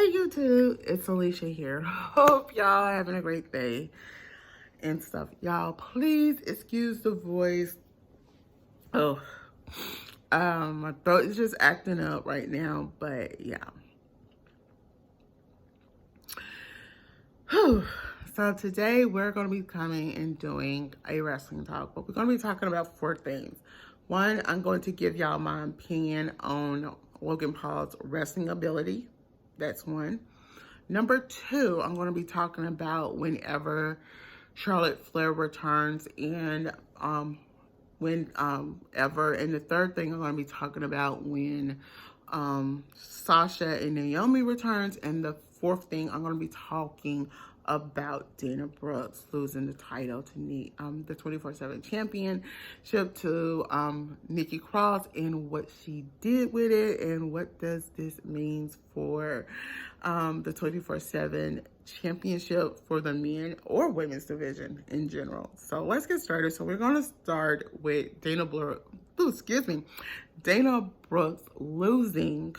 Hey YouTube, it's Alicia here. Hope y'all having a great day and stuff. Y'all, please excuse the voice. Oh, my throat is just acting up right now, but yeah. Whew. So today we're going to be coming and doing a wrestling talk, but we're going to be talking about 4 things. One, I'm going to give y'all my opinion on Logan Paul's wrestling ability. That's one. Number 2, I'm going to be talking about whenever Charlotte Flair returns and whenever. And the third thing I'm going to be talking about when Sasha and Naomi returns. And the fourth thing I'm going to be talking about Dana Brooks losing the title to the 24/7 championship to Nikki Cross and what she did with it and what does this mean for the 24/7 championship for the men or women's division in general. So let's get started. So we're going to start with Dana Brooks losing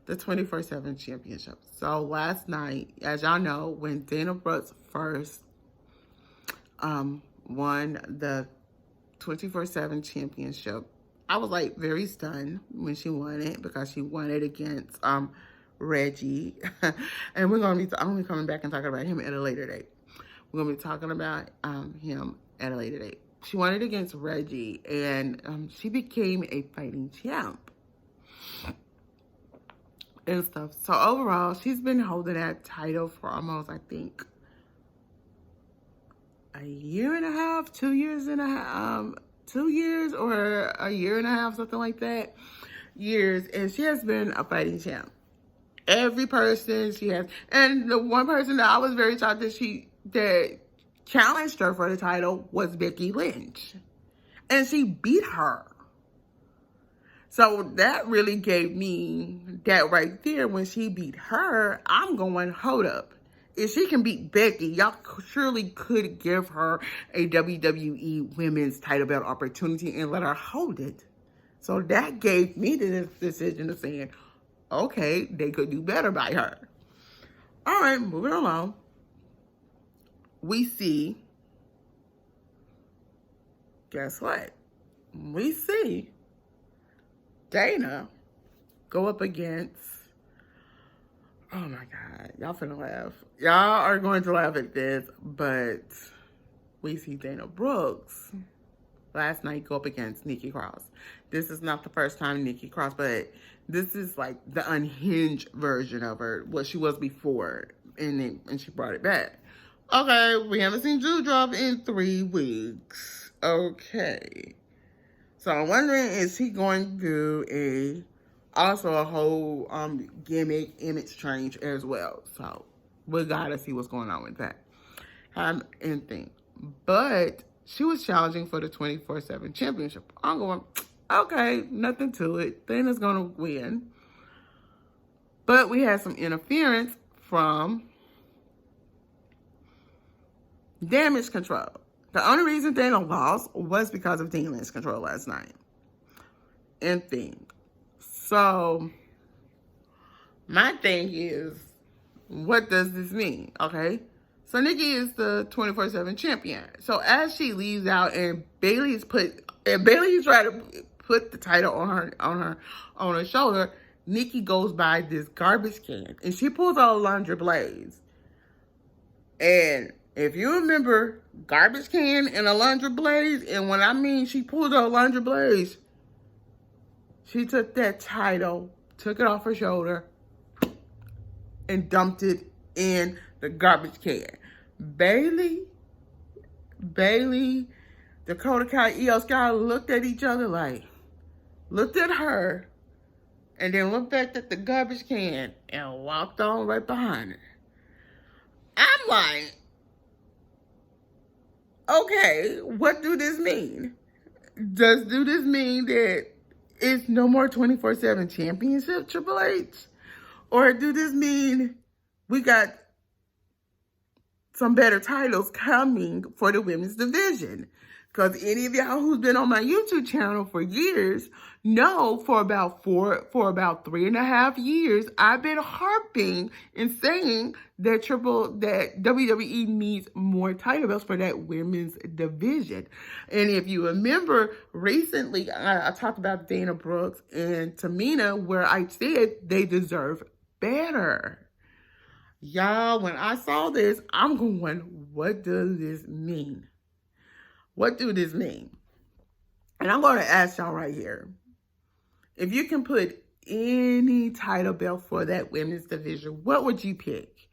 the 24/7 championship. So last night, as y'all know, when Dana Brooks first won the 24/7 championship, I was like very stunned when she won it because she won it against Reggie. And we're going to be only coming back and talking about him at a later date. We're going to be talking about him at a later date. She won it against Reggie, and she became a fighting champ and stuff. So overall, she's been holding that title for almost, I think, a year and a half, 2 years and a half, 2 years or a year and a half, something like that. Years, and she has been a fighting champ. Every person she has, and the one person that I was very shocked that challenged her for the title was Becky Lynch, and she beat her. So that really gave me that right there. When she beat her, I'm going, hold up. If she can beat Becky, y'all surely could give her a WWE women's title belt opportunity and let her hold it. So that gave me the decision of saying, okay, they could do better by her. All right, moving along. We see, guess what? We see Dana go up against, oh my God, y'all finna laugh. Y'all are going to laugh at this, but we see Dana Brooks last night go up against Nikki Cross. This is not the first time Nikki Cross, but this is like the unhinged version of her, what she was before, and she brought it back. Okay, we haven't seen Drew drop in 3 weeks. Okay. So I'm wondering, is he going to do also a whole gimmick image change as well? So we gotta see what's going on with that. Anything. But she was challenging for the 24/7 championship. I'm going, okay, nothing to it. Dana's gonna win. But we had some interference from Damage Control. The only reason Dana lost was because of Damage Control last night. And thing. So, my thing is, what does this mean? Okay? So, Nikki is the 24/7 champion. So, as she leaves out and Bailey's trying to put the title on her shoulder, Nikki goes by this garbage can and she pulls out Alandra Blaze. And if you remember, garbage can and Alandra Blaze, and when I mean she pulled out Alandra Blaze, she took that title, took it off her shoulder, and dumped it in the garbage can. Bailey, Dakota Kai, Io Sky looked at each other looked at her, and then looked back at the garbage can and walked on right behind her. I'm like, okay, what do this mean? Do this mean that it's no more 24/7 championship, Triple H? Or do this mean we got some better titles coming for the women's division? Because any of y'all who's been on my YouTube channel for years know for about 3.5 years, I've been harping and saying that WWE needs more title belts for that women's division. And if you remember recently, I talked about Dana Brooks and Tamina, where I said they deserve better. Y'all, when I saw this, I'm going, what does this mean? What do this mean? And I'm going to ask y'all right here. If you can put any title belt for that women's division, what would you pick?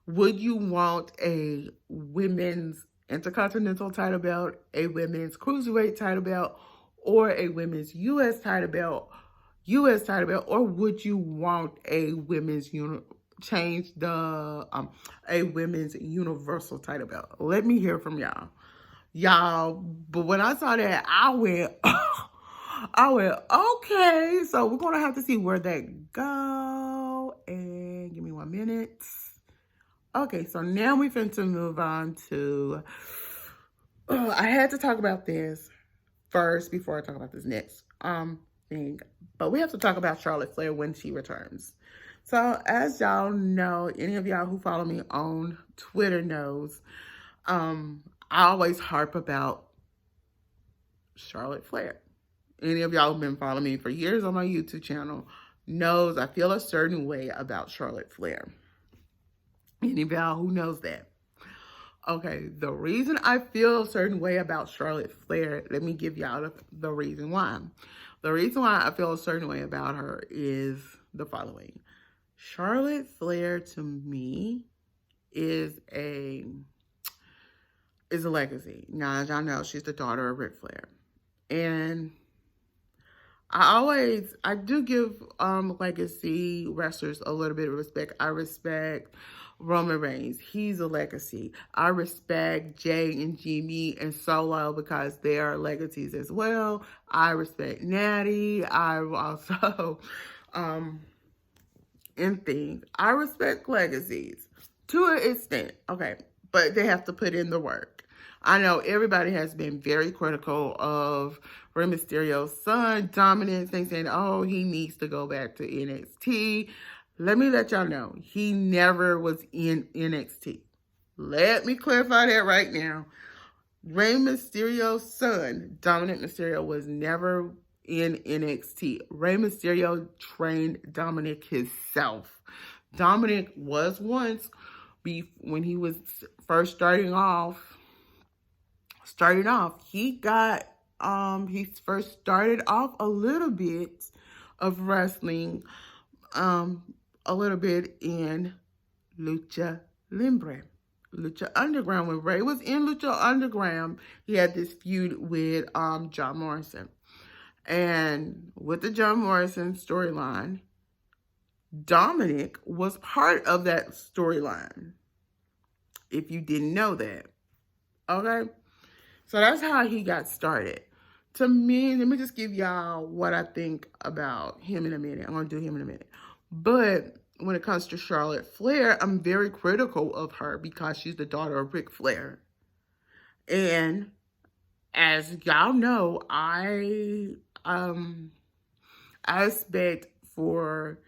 Would you want a women's intercontinental title belt, a women's cruiserweight title belt, or a women's US title belt, or would you want a women's a women's universal title belt? Let me hear from y'all. Y'all, but when I saw that, I went, okay. So we're going to have to see where that go. And give me 1 minute. Okay, so now we finna move on to, I had to talk about this first before I talk about this next thing. But we have to talk about Charlotte Flair when she returns. So as y'all know, any of y'all who follow me on Twitter knows, I always harp about Charlotte Flair. Any of y'all who've been following me for years on my YouTube channel knows I feel a certain way about Charlotte Flair. Any of y'all who knows that. Okay, the reason I feel a certain way about Charlotte Flair, let me give y'all the reason why. The reason why I feel a certain way about her is the following. Charlotte Flair, to me, is a legacy. Now, as y'all know, she's the daughter of Ric Flair. And I do give legacy wrestlers a little bit of respect. I respect Roman Reigns. He's a legacy. I respect Jay and Jimmy and Solo because they are legacies as well. I respect Natty. I also, and things. I respect legacies to an extent. Okay. But they have to put in the work. I know everybody has been very critical of Rey Mysterio's son, Dominic, saying, oh, he needs to go back to NXT. Let me let y'all know, he never was in NXT. Let me clarify that right now. Rey Mysterio's son, Dominic Mysterio, was never in NXT. Rey Mysterio trained Dominic himself. Dominic was once, when he was first starting off, he first started off a little bit of wrestling, a little bit in Lucha Libre, Lucha Underground. When Rey was in Lucha Underground, he had this feud with John Morrison. And with the John Morrison storyline, Dominic was part of that storyline, if you didn't know that. Okay? So that's how he got started. To me, let me just give y'all what I think about him in a minute. I'm going to do him in a minute. But when it comes to Charlotte Flair, I'm very critical of her because she's the daughter of Ric Flair. And as y'all know, I expect for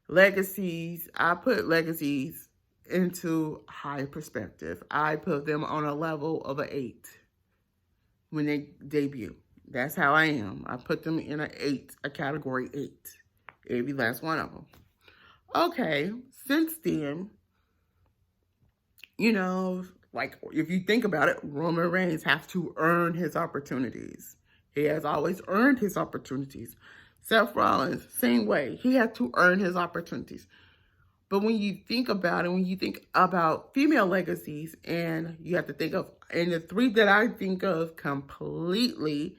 legacies, I put legacies into high perspective. I put them on a level of an 8 when they debut. That's how I am. I put them in an 8, a category 8. Every last one of them. Okay, since then, you know, like if you think about it, Roman Reigns has to earn his opportunities. He has always earned his opportunities. Seth Rollins, same way. He had to earn his opportunities. But when you think about it, when you think about female legacies, and you have to think of, and the 3 that I think of completely,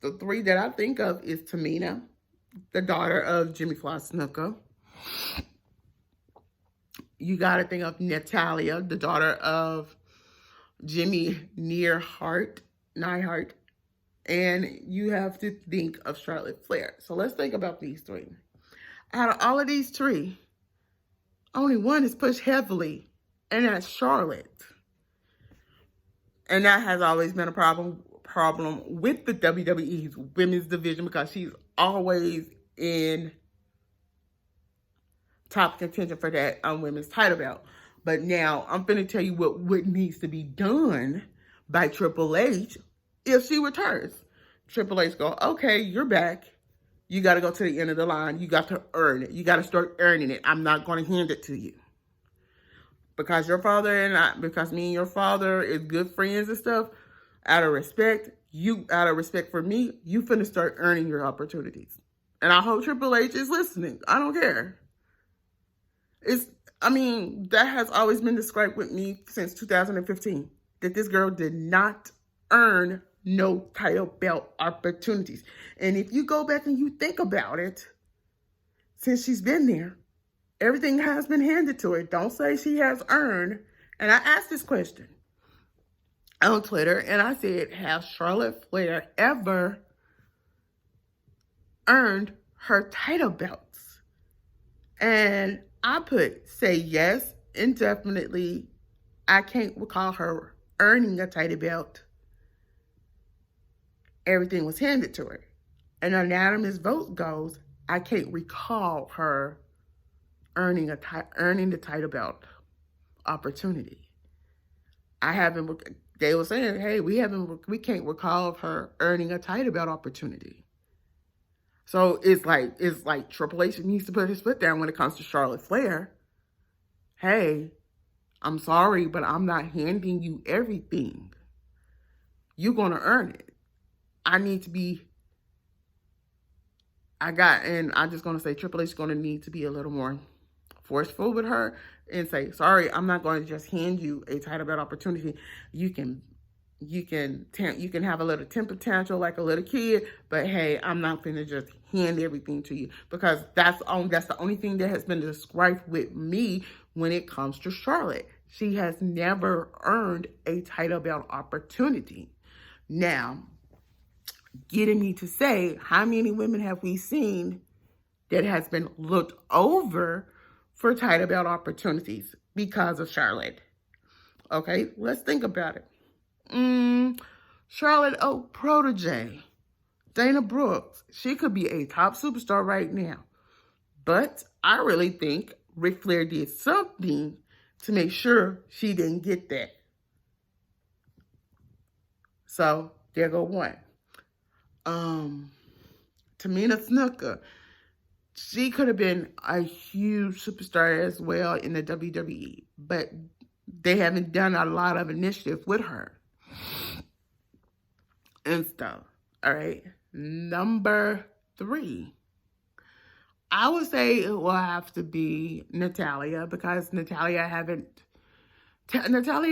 the 3 that I think of is Tamina, the daughter of Jimmy Fly Snuka. You got to think of Natalya, the daughter of Jimmy Neidhart. And you have to think of Charlotte Flair. So let's think about these 3. Out of all of these 3, only one is pushed heavily, and that's Charlotte. And that has always been a problem with the WWE's women's division, because she's always in top contention for that women's title belt. But now I'm going to tell you what needs to be done by Triple H if she returns. Triple H go, okay, you're back. You got to go to the end of the line. You got to earn it. You got to start earning it. I'm not going to hand it to you. Because your father and I, because me and your father is good friends and stuff, out of respect for me, you finna start earning your opportunities. And I hope Triple H is listening. I don't care. That has always been described with me since 2015, that this girl did not earn no title belt opportunities. And if you go back and you think about it, since she's been there, everything has been handed to her. Don't say she has earned. And I asked this question on Twitter, and I said, has Charlotte Flair ever earned her title belts? And I say yes, indefinitely. I can't recall her earning a title belt. Everything was handed to her. An unanimous vote goes, I can't recall her earning the title belt opportunity. They were saying, hey, we can't recall of her earning a title belt opportunity. So it's like Triple H needs to put his foot down when it comes to Charlotte Flair. Hey, I'm sorry, but I'm not handing you everything. You're going to earn it. I'm just going to say Triple H is going to need to be a little more forceful with her and say, sorry, I'm not going to just hand you a title belt opportunity. You can have a little temper tantrum like a little kid, but hey, I'm not going to just hand everything to you, because that's the only thing that has been described with me when it comes to Charlotte. She has never earned a title belt opportunity. Now, getting me to say, how many women have we seen that has been looked over for title belt opportunities because of Charlotte? Okay, let's think about it. Charlotte protege, Dana Brooks. She could be a top superstar right now. But I really think Ric Flair did something to make sure she didn't get that. So, there go one. Tamina Snuka. She could have been a huge superstar as well in the WWE, but they haven't done a lot of initiative with her and stuff. All right. Number 3. I would say it will have to be Natalya, because Natalya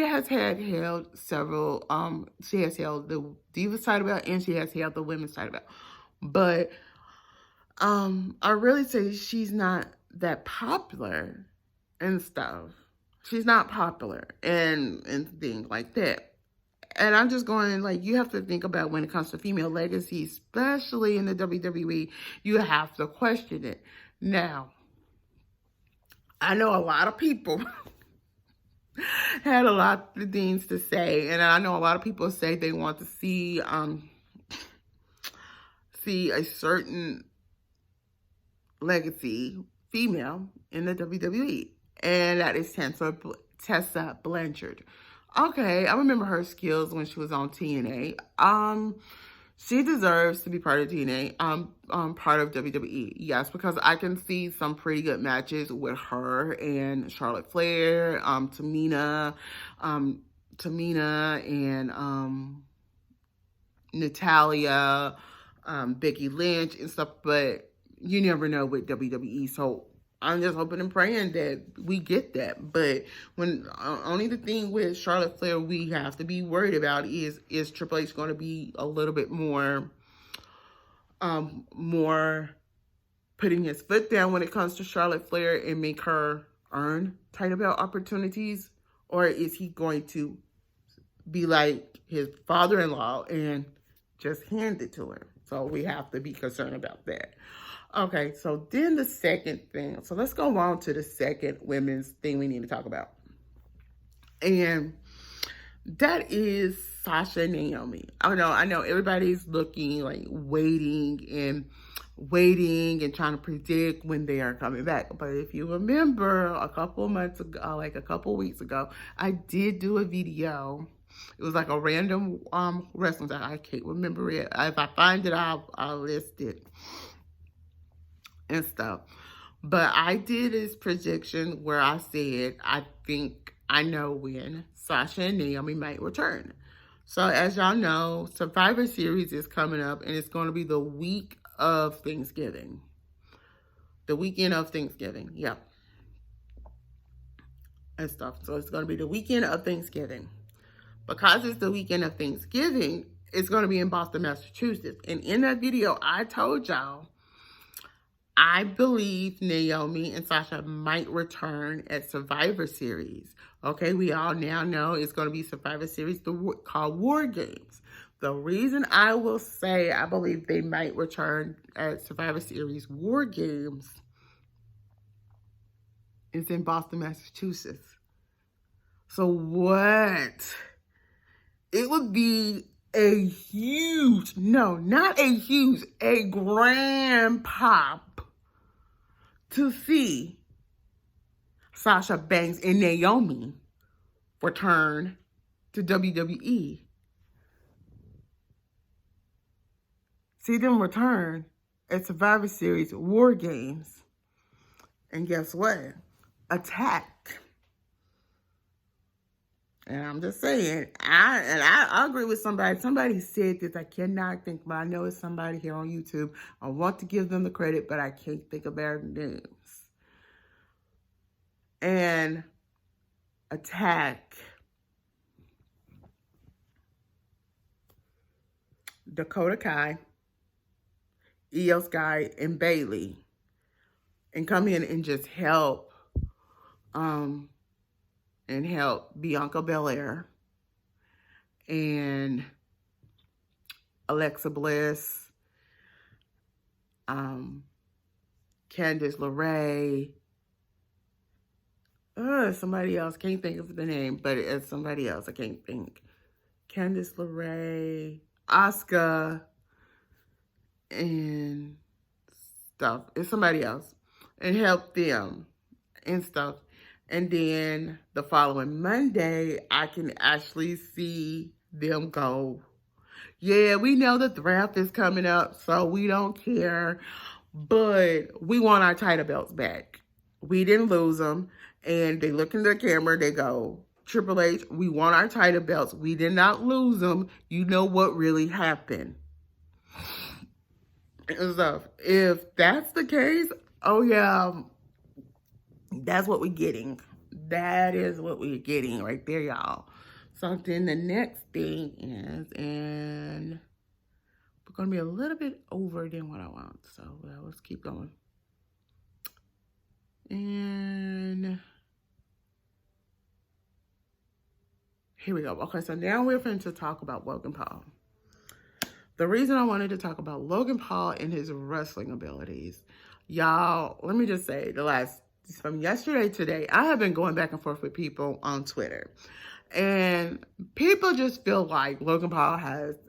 has held several, she has held the Divas title belt and she has held the women's title belt. But I really say she's not that popular and stuff. She's not popular and things like that. And I'm just going, you have to think about when it comes to female legacy, especially in the WWE, you have to question it. Now, I know a lot of people had a lot of things to say, and I know a lot of people say they want to see a certain legacy female in the WWE, and that is Tessa Blanchard. Okay, I remember her skills when she was on TNA. She deserves to be part of TNA, part of WWE, yes, because I can see some pretty good matches with her and Charlotte Flair, Tamina and Natalya, Becky Lynch and stuff, but you never know with WWE, so I'm just hoping and praying that we get that. But only the thing with Charlotte Flair we have to be worried about is Triple H going to be a little bit more putting his foot down when it comes to Charlotte Flair and make her earn title belt opportunities, or is he going to be like his father-in-law and just hand it to her? So we have to be concerned about that. Okay, so then the second thing. So let's go on to the second women's thing we need to talk about. And that is Sasha and Naomi. I know everybody's looking, like waiting and trying to predict when they are coming back. But if you remember a couple months ago, like a couple weeks ago, I did do a video. It was like a random wrestling that I can't remember it. If I find it, I'll list it and stuff. But I did this prediction where I said I think I know when Sasha and Naomi might return. So as y'all know, Survivor Series is coming up, and it's going to be the week of Thanksgiving. The weekend of Thanksgiving, yeah. And stuff. So it's going to be the weekend of Thanksgiving. Because it's the weekend of Thanksgiving, it's going to be in Boston, Massachusetts. And in that video, I told y'all, I believe Naomi and Sasha might return at Survivor Series. Okay, we all now know it's going to be Survivor Series called War Games. The reason I will say I believe they might return at Survivor Series War Games is in Boston, Massachusetts. So what? It would be a huge, no, not a huge, a grand pop to see Sasha Banks and Naomi return to WWE. See them return at Survivor Series War Games. And guess what? Attack. And I'm just saying, I agree with somebody. Somebody said this. I cannot think, but I know it's somebody here on YouTube. I want to give them the credit, but I can't think of their names. And Attack, Dakota Kai, Io Sky, and Bailey, and come in and just help Bianca Belair and Alexa Bliss, Candice LeRae, somebody else, can't think of the name, but it's somebody else, I can't think. Candice LeRae, Asuka, and stuff. It's somebody else. And help them and stuff. And then the following Monday, I can actually see them go. Yeah, we know the draft is coming up, so we don't care. But we want our title belts back. We didn't lose them. And they look in the camera, they go, Triple H, we want our title belts. We did not lose them. You know what really happened. And stuff. If that's the case, oh yeah, that's what we're getting. That is what we're getting right there, y'all. So then the next thing is, and we're going to be a little bit over than what I want. So let's keep going. And here we go. Okay, so now we're going to talk about Logan Paul. The reason I wanted to talk about Logan Paul and his wrestling abilities, y'all, let me just say, from yesterday to today, I have been going back and forth with people on Twitter. And people just feel like Logan Paul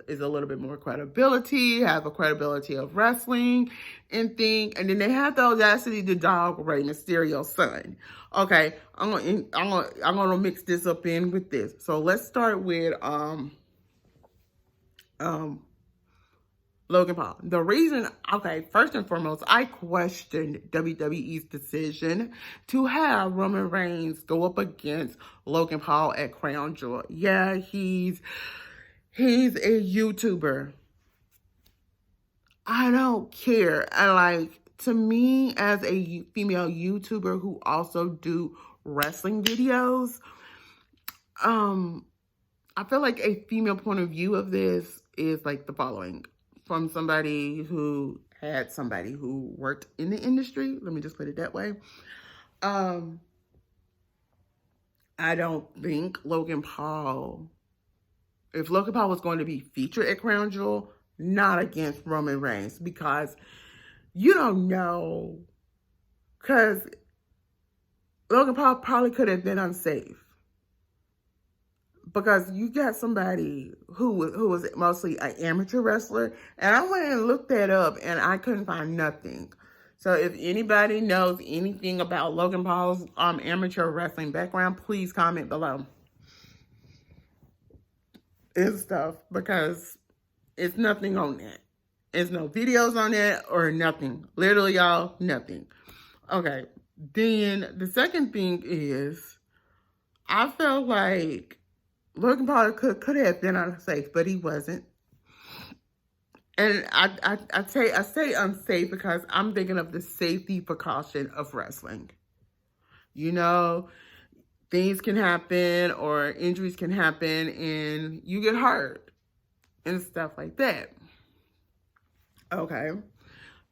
is a little bit more credibility, have a credibility of wrestling and thing. And then they have the audacity to dog Rey Mysterio's son. Okay, I'm gonna mix this up in with this. So let's start with Logan Paul. The reason, okay, first and foremost, I questioned WWE's decision to have Roman Reigns go up against Logan Paul at Crown Jewel. Yeah, he's a YouTuber. I don't care. To me, as a female YouTuber who also do wrestling videos, I feel like a female point of view of this is like the following. From somebody who worked in the industry. Let me just put it that way. I don't think Logan Paul, if Logan Paul was going to be featured at Crown Jewel, not against Roman Reigns, because you don't know, because Logan Paul probably could have been unsafe. because you got somebody who was mostly an amateur wrestler, and I went and looked that up, and I couldn't find nothing. So if anybody knows anything about Logan Paul's amateur wrestling background, please comment below and stuff, because it's nothing on that. There's no videos on that or nothing. Literally, y'all, nothing. Okay, then the second thing is, I felt like Logan Paul could have been unsafe, but he wasn't. And I say unsafe because I'm thinking of the safety precaution of wrestling. You know, things can happen or injuries can happen and you get hurt and stuff like that. Okay,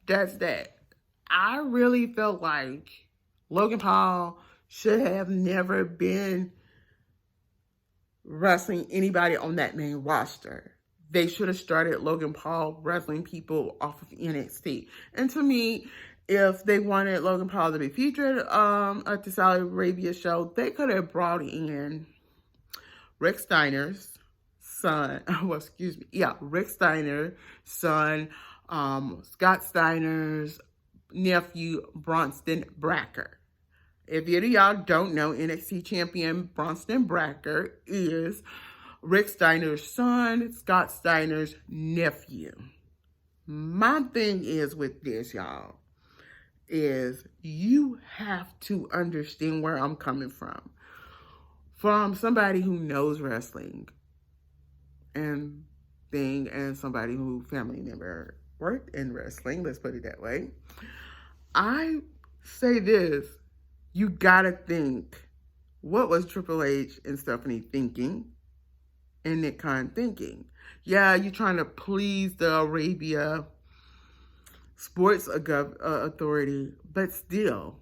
that's that. I really felt like Logan Paul should have never been wrestling anybody on that main roster. They should have started Logan Paul wrestling people off of NXT. And to me, if they wanted Logan Paul to be featured at the Saudi Arabia show, they could have brought in Rick Steiner's son. Rick Steiner's son, Scott Steiner's nephew, Bron Breakker. If any of y'all don't know, NXT champion Bron Breakker is Rick Steiner's son, Scott Steiner's nephew. My thing is with this, y'all, is you have to understand where I'm coming from. From somebody who knows wrestling and somebody who family member worked in wrestling, let's put it that way. I say this, you gotta think, what was Triple H and Stephanie thinking and Nick Khan thinking? Yeah, you're trying to please the Arabia Sports Authority, but still,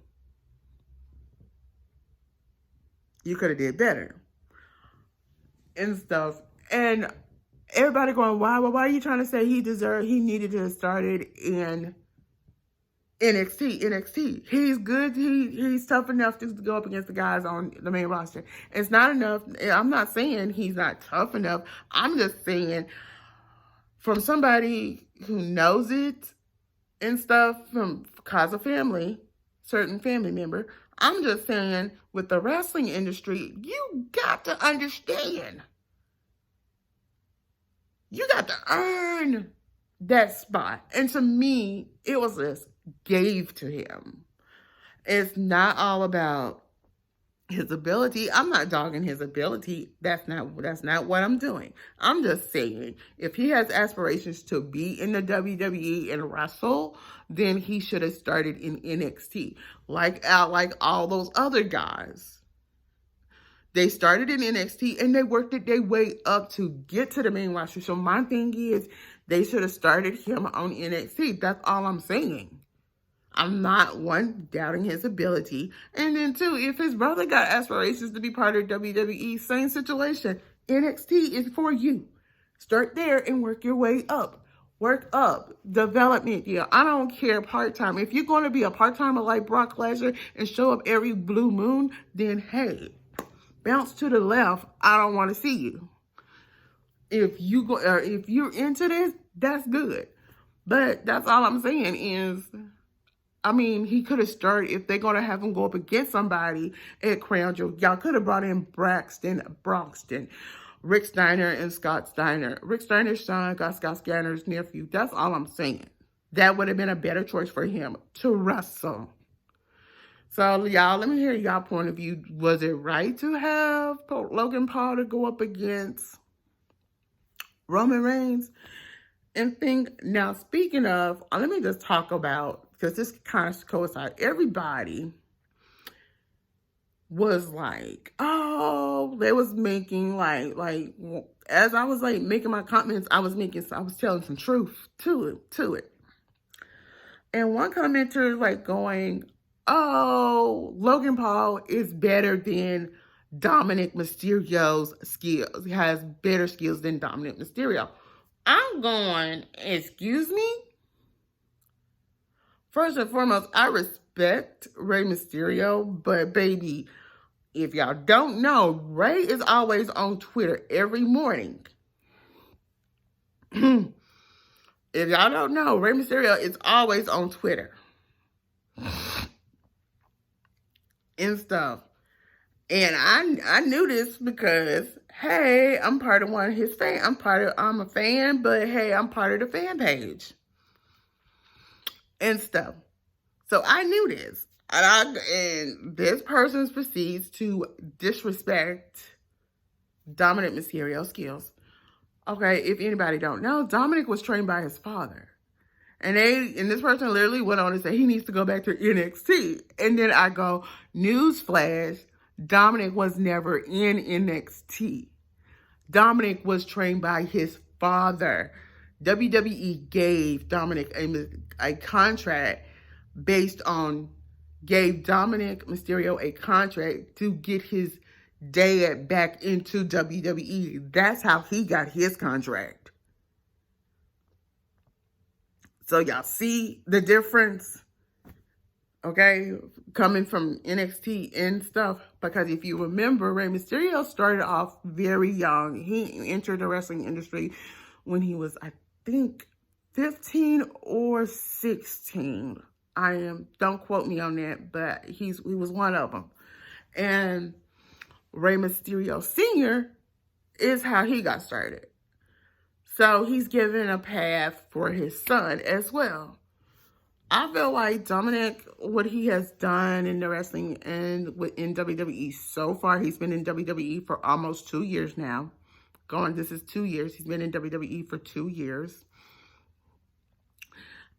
you could have did better and stuff. And everybody going, why are you trying to say he needed to have started in NXT. He's good. He's tough enough to go up against the guys on the main roster. It's not enough. I'm not saying he's not tough enough. I'm just saying, from somebody who knows it and stuff, from cause of family, certain family member, I'm just saying, with the wrestling industry, you got to understand. You got to earn that spot. And to me, it was this gave to him. It's not all about his ability. I'm not dogging his ability. That's not what I'm doing. I'm just saying, if he has aspirations to be in the WWE and wrestle, then he should have started in NXT, like all those other guys. They started in NXT and they worked their way up to get to the main roster. So my thing is, they should have started him on NXT. That's all I'm saying. I'm not, one, doubting his ability. And then two, if his brother got aspirations to be part of WWE, same situation. NXT is for you. Start there and work your way up. Work up. Development. Yeah, I don't care part-time. If you're going to be a part-timer like Brock Lesnar and show up every blue moon, then hey, bounce to the left. I don't want to see you. If you're into this, that's good. But that's all I'm saying is, I mean, he could have started, if they're going to have him go up against somebody at Crown Jewel, y'all could have brought in Braxton, Rick Steiner and Scott Steiner. Rick Steiner's son got Scott Steiner's nephew. That's all I'm saying. That would have been a better choice for him to wrestle. So, y'all, let me hear y'all point of view. Was it right to have Logan Paul to go up against Roman Reigns? And now, speaking of, let me just talk about, because this kind of coincides, everybody was like, oh, they was making like, as I was like making my comments, I was telling some truth to it. And one commenter like going, oh, Logan Paul is better than Dominic Mysterio's skills. He has better skills than Dominic Mysterio. I'm going, excuse me? First and foremost, I respect Rey Mysterio, but baby, If y'all don't know, Ray is always on Twitter every morning. If y'all don't know, Rey Mysterio is always on Twitter and stuff. And I knew this because, hey, I'm part of one of his fans. I'm a fan, but hey, I'm part of the fan page and stuff. So I knew this. And this person proceeds to disrespect Dominic Mysterio's skills. Okay, if anybody don't know, Dominic was trained by his father. And this person literally went on to say he needs to go back to NXT. And then I go, newsflash, Dominic was never in NXT. Dominic was trained by his father. WWE gave Dominic a contract gave Dominic Mysterio a contract to get his dad back into WWE. That's how he got his contract. So y'all see the difference, okay, coming from NXT and stuff. Because if you remember, Rey Mysterio started off very young. He entered the wrestling industry when he was, I think, 15 or 16. Don't quote me on that, but he was one of them. And Rey Mysterio Sr. is how he got started. So he's given a path for his son as well. I feel like Dominic, what he has done in the wrestling and in WWE so far, he's been in WWE for almost 2 years now. This is 2 years. He's been in WWE for 2 years.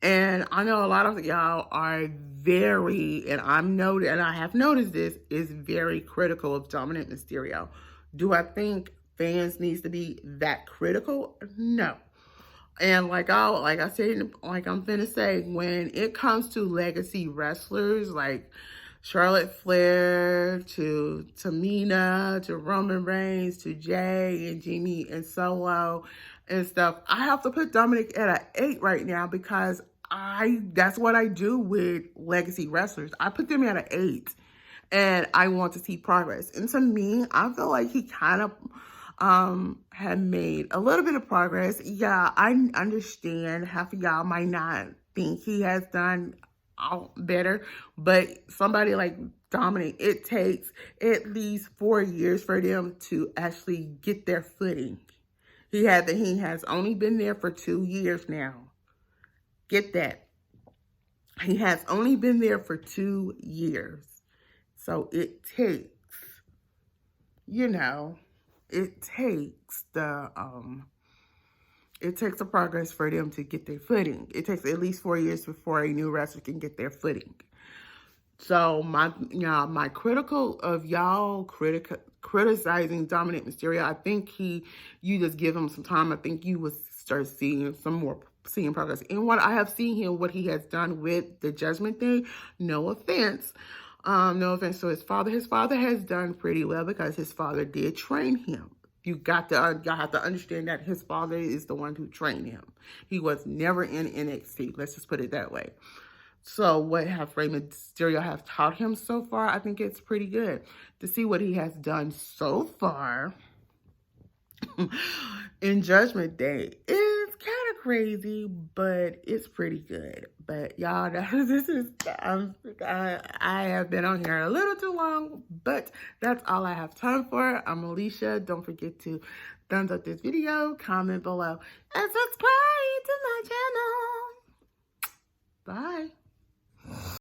And I know a lot of y'all are and I have noticed this, is very critical of Dominic Mysterio. Do I think fans needs to be that critical? No. And like I said, like I'm finna say, when it comes to legacy wrestlers like Charlotte Flair, to Tamina, to Roman Reigns, to Jay and Jimmy and Solo and stuff, I have to put Dominic at an 8 right now because that's what I do with legacy wrestlers. I put them at an 8 and I want to see progress. And to me, I feel like he kind of had made a little bit of progress. Yeah, I understand half of y'all might not think he has done better, but somebody like Dominic, it takes at least 4 years for them to actually get their footing. He has only been there for 2 years now. Get that. He has only been there for 2 years. So it takes, it takes the progress for them to get their footing. It takes at least 4 years before a new wrestler can get their footing. So my critical of y'all criticizing Dominic Mysterio, I think you just give him some time. I think you will start seeing progress. And what I have seen him, what he has done with the Judgment Day, no offense to his father. His father has done pretty well because his father did train him. Y'all have to understand that his father is the one who trained him. He was never in NXT. Let's just put it that way. So what have Rey Mysterio have taught him so far? I think it's pretty good to see what he has done so far in Judgment Day. It's kind of crazy, but it's pretty good. But y'all, I have been on here a little too long, but that's all I have time for. I'm Alicia. Don't forget to thumbs up this video, comment below, and subscribe to my channel. Bye.